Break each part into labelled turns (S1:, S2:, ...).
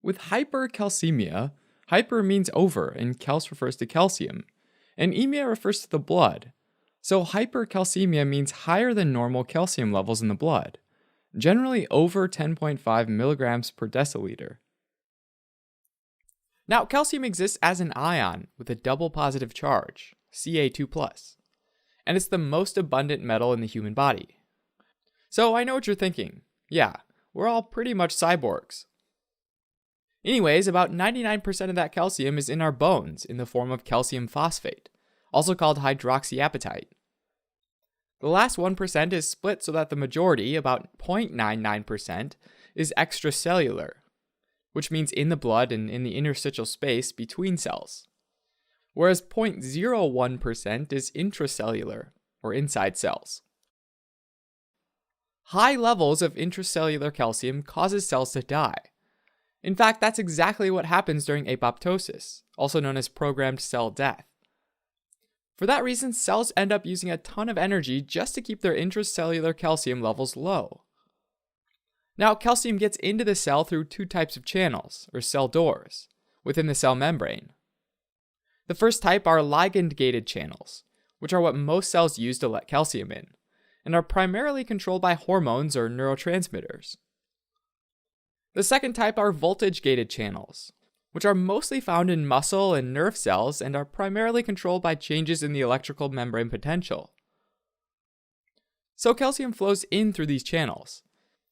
S1: With hypercalcemia, hyper means over and calc refers to calcium, and emia refers to the blood. So hypercalcemia means higher than normal calcium levels in the blood, generally over 10.5 milligrams per deciliter. Now, calcium exists as an ion with a double positive charge, Ca2+, and it's the most abundant metal in the human body. So I know what you're thinking. Yeah, we're all pretty much cyborgs. Anyways, about 99% of that calcium is in our bones in the form of calcium phosphate, also called hydroxyapatite. The last 1% is split so that the majority, about 0.99%, is extracellular, which means in the blood and in the interstitial space between cells, whereas 0.01% is intracellular, or inside cells. High levels of intracellular calcium causes cells to die. In fact, that's exactly what happens during apoptosis, also known as programmed cell death. For that reason, cells end up using a ton of energy just to keep their intracellular calcium levels low. Now, calcium gets into the cell through two types of channels, or cell doors, within the cell membrane. The first type are ligand-gated channels, which are what most cells use to let calcium in, and are primarily controlled by hormones or neurotransmitters. The second type are voltage-gated channels, which are mostly found in muscle and nerve cells and are primarily controlled by changes in the electrical membrane potential. So calcium flows in through these channels,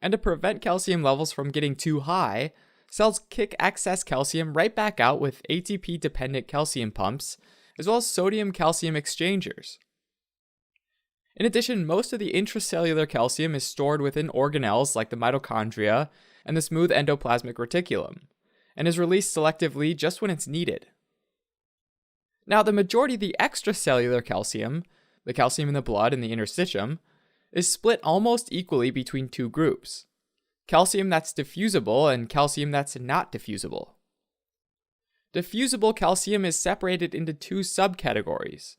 S1: and to prevent calcium levels from getting too high, cells kick excess calcium right back out with ATP-dependent calcium pumps, as well as sodium-calcium exchangers. In addition, most of the intracellular calcium is stored within organelles like the mitochondria and the smooth endoplasmic reticulum, and is released selectively just when it's needed. Now, the majority of the extracellular calcium, the calcium in the blood and the interstitium, is split almost equally between two groups: calcium that's diffusible and calcium that's not diffusible. Diffusible calcium is separated into two subcategories: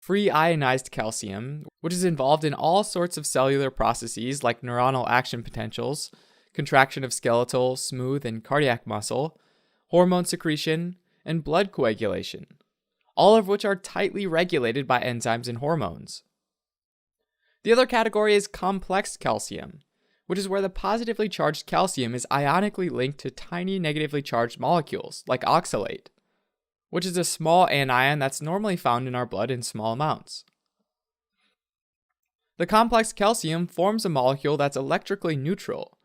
S1: free ionized calcium, which is involved in all sorts of cellular processes like neuronal action potentials, contraction of skeletal, smooth, and cardiac muscle, hormone secretion, and blood coagulation, all of which are tightly regulated by enzymes and hormones. The other category is complex calcium, which is where the positively charged calcium is ionically linked to tiny negatively charged molecules, like oxalate, which is a small anion that's normally found in our blood in small amounts. The complex calcium forms a molecule that's electrically neutral,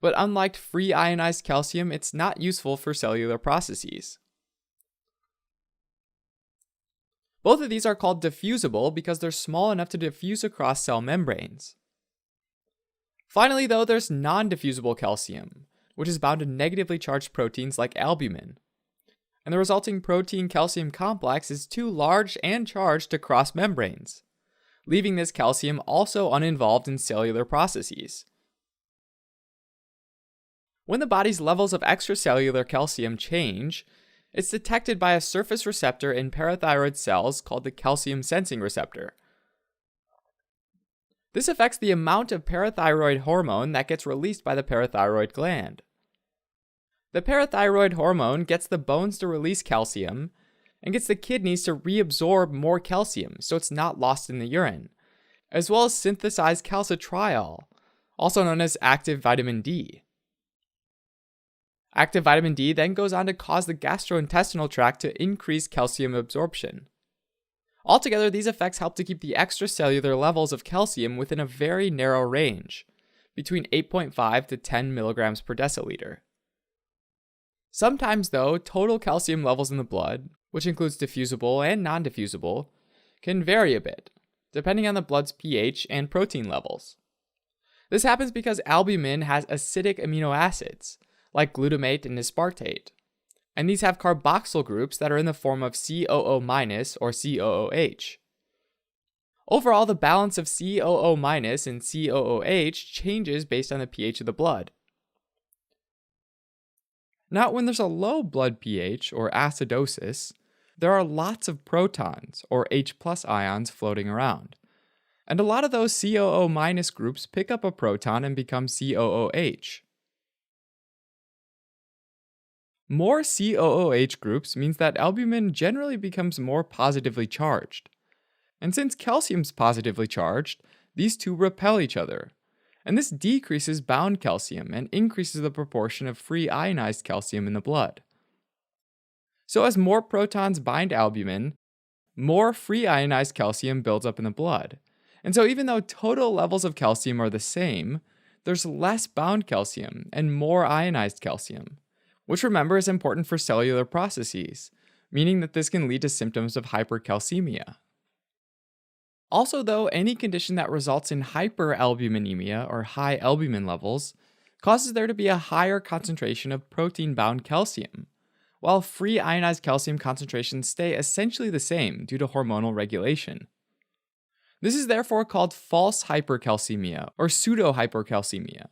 S1: but unlike free ionized calcium, it's not useful for cellular processes. Both of these are called diffusible because they're small enough to diffuse across cell membranes. Finally, though, there's non-diffusible calcium, which is bound to negatively charged proteins like albumin, and the resulting protein-calcium complex is too large and charged to cross membranes, leaving this calcium also uninvolved in cellular processes. When the body's levels of extracellular calcium change, it's detected by a surface receptor in parathyroid cells called the calcium sensing receptor. This affects the amount of parathyroid hormone that gets released by the parathyroid gland. The parathyroid hormone gets the bones to release calcium and gets the kidneys to reabsorb more calcium so it's not lost in the urine, as well as synthesize calcitriol, also known as active vitamin D. Active vitamin D then goes on to cause the gastrointestinal tract to increase calcium absorption. Altogether, these effects help to keep the extracellular levels of calcium within a very narrow range, between 8.5 to 10 milligrams per deciliter. Sometimes, though, total calcium levels in the blood, which includes diffusible and non-diffusible, can vary a bit, depending on the blood's pH and protein levels. This happens because albumin has acidic amino acids, like glutamate and aspartate, and these have carboxyl groups that are in the form of COO- or COOH. Overall, the balance of COO- and COOH changes based on the pH of the blood. Now, when there's a low blood pH, or acidosis, there are lots of protons, or H+ ions, floating around, and a lot of those COO- groups pick up a proton and become COOH. More COOH groups means that albumin generally becomes more positively charged. And since calcium's positively charged, these two repel each other. And this decreases bound calcium and increases the proportion of free ionized calcium in the blood. So as more protons bind albumin, more free ionized calcium builds up in the blood. And so even though total levels of calcium are the same, there's less bound calcium and more ionized calcium, which remember is important for cellular processes, meaning that this can lead to symptoms of hypercalcemia. Also, though, any condition that results in hyperalbuminemia or high albumin levels causes there to be a higher concentration of protein-bound calcium, while free ionized calcium concentrations stay essentially the same due to hormonal regulation. This is therefore called false hypercalcemia or pseudo-hypercalcemia,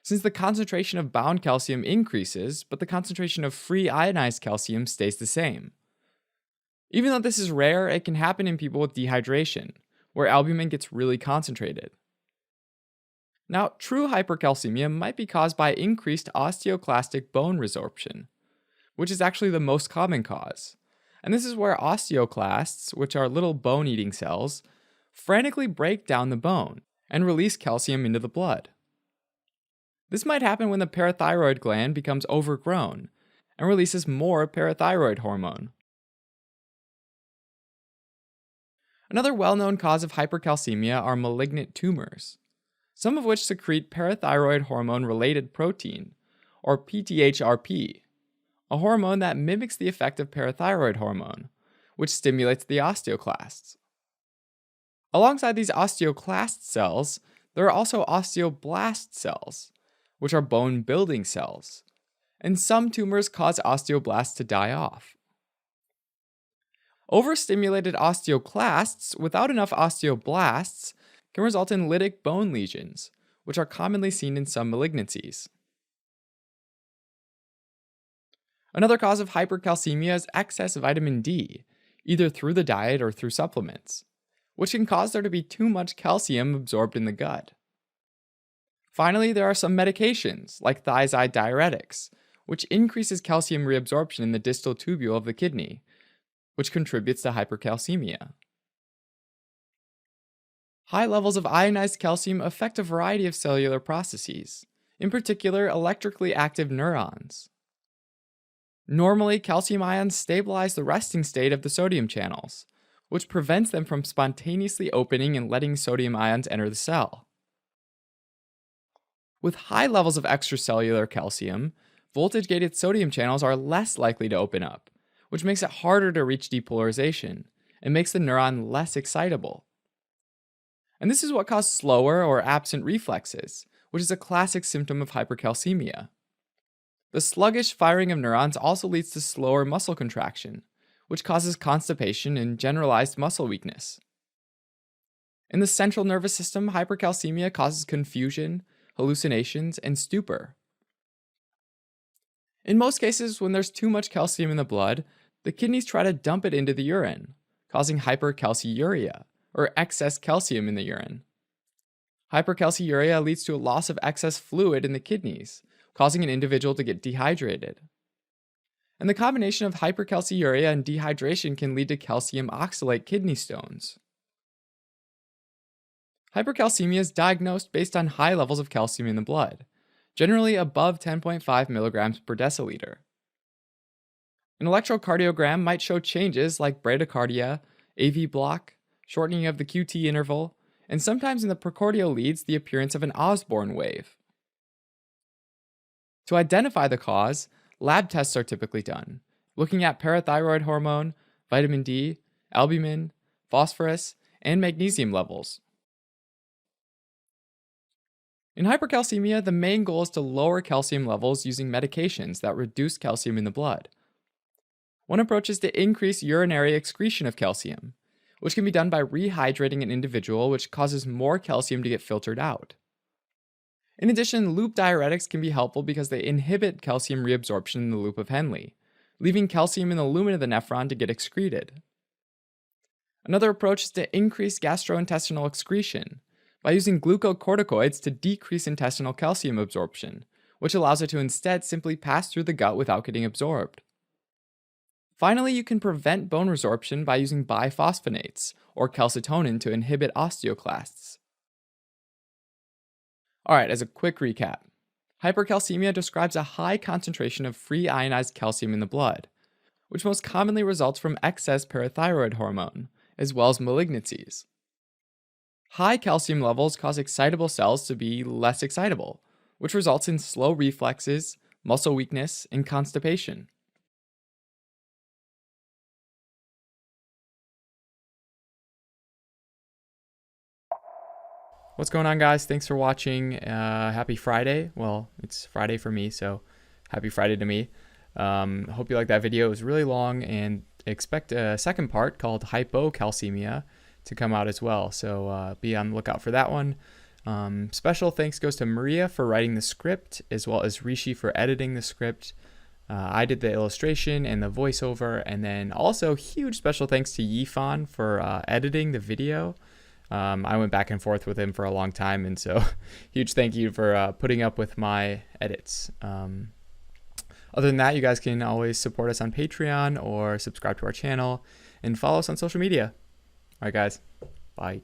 S1: since the concentration of bound calcium increases, but the concentration of free ionized calcium stays the same. Even though this is rare, it can happen in people with dehydration, where albumin gets really concentrated. Now, true hypercalcemia might be caused by increased osteoclastic bone resorption, which is actually the most common cause. And this is where osteoclasts, which are little bone-eating cells, frantically break down the bone and release calcium into the blood. This might happen when the parathyroid gland becomes overgrown and releases more parathyroid hormone. Another well-known cause of hypercalcemia are malignant tumors, some of which secrete parathyroid hormone-related protein, or PTHrP, a hormone that mimics the effect of parathyroid hormone, which stimulates the osteoclasts. Alongside these osteoclast cells, there are also osteoblast cells, which are bone-building cells, and some tumors cause osteoblasts to die off. Overstimulated osteoclasts without enough osteoblasts can result in lytic bone lesions, which are commonly seen in some malignancies. Another cause of hypercalcemia is excess vitamin D, either through the diet or through supplements, which can cause there to be too much calcium absorbed in the gut. Finally, there are some medications, like thiazide diuretics, which increases calcium reabsorption in the distal tubule of the kidney, which contributes to hypercalcemia. High levels of ionized calcium affect a variety of cellular processes, in particular electrically active neurons. Normally, calcium ions stabilize the resting state of the sodium channels, which prevents them from spontaneously opening and letting sodium ions enter the cell. With high levels of extracellular calcium, voltage-gated sodium channels are less likely to open up, which makes it harder to reach depolarization and makes the neuron less excitable. And this is what causes slower or absent reflexes, which is a classic symptom of hypercalcemia. The sluggish firing of neurons also leads to slower muscle contraction, which causes constipation and generalized muscle weakness. In the central nervous system, hypercalcemia causes confusion, hallucinations, and stupor. In most cases, when there's too much calcium in the blood, the kidneys try to dump it into the urine, causing hypercalciuria, or excess calcium in the urine. Hypercalciuria leads to a loss of excess fluid in the kidneys, causing an individual to get dehydrated. And the combination of hypercalciuria and dehydration can lead to calcium oxalate kidney stones. Hypercalcemia is diagnosed based on high levels of calcium in the blood, generally above 10.5 milligrams per deciliter. An electrocardiogram might show changes like bradycardia, AV block, shortening of the QT interval, and sometimes in the precordial leads the appearance of an Osborn wave. To identify the cause, lab tests are typically done, looking at parathyroid hormone, vitamin D, albumin, phosphorus, and magnesium levels. In hypercalcemia, the main goal is to lower calcium levels using medications that reduce calcium in the blood. One approach is to increase urinary excretion of calcium, which can be done by rehydrating an individual, which causes more calcium to get filtered out. In addition, loop diuretics can be helpful because they inhibit calcium reabsorption in the loop of Henle, leaving calcium in the lumen of the nephron to get excreted. Another approach is to increase gastrointestinal excretion by using glucocorticoids to decrease intestinal calcium absorption, which allows it to instead simply pass through the gut without getting absorbed. Finally, you can prevent bone resorption by using biphosphonates or calcitonin to inhibit osteoclasts. Alright, as a quick recap, hypercalcemia describes a high concentration of free ionized calcium in the blood, which most commonly results from excess parathyroid hormone, as well as malignancies. High calcium levels cause excitable cells to be less excitable, which results in slow reflexes, muscle weakness, and constipation. What's going on, guys? Thanks for watching. Happy Friday. Well, it's Friday for me, so happy Friday to me. Hope you liked that video. It was really long, and expect a second part called Hypocalcemia to come out as well. So be on the lookout for that one. Special thanks goes to Maria for writing the script, as well as Rishi for editing the script. I did the illustration and the voiceover, and then also huge special thanks to Yifan for editing the video. I went back and forth with him for a long time, and so huge thank you for putting up with my edits. Other than that, you guys can always support us on Patreon or subscribe to our channel and follow us on social media. All right, guys. Bye.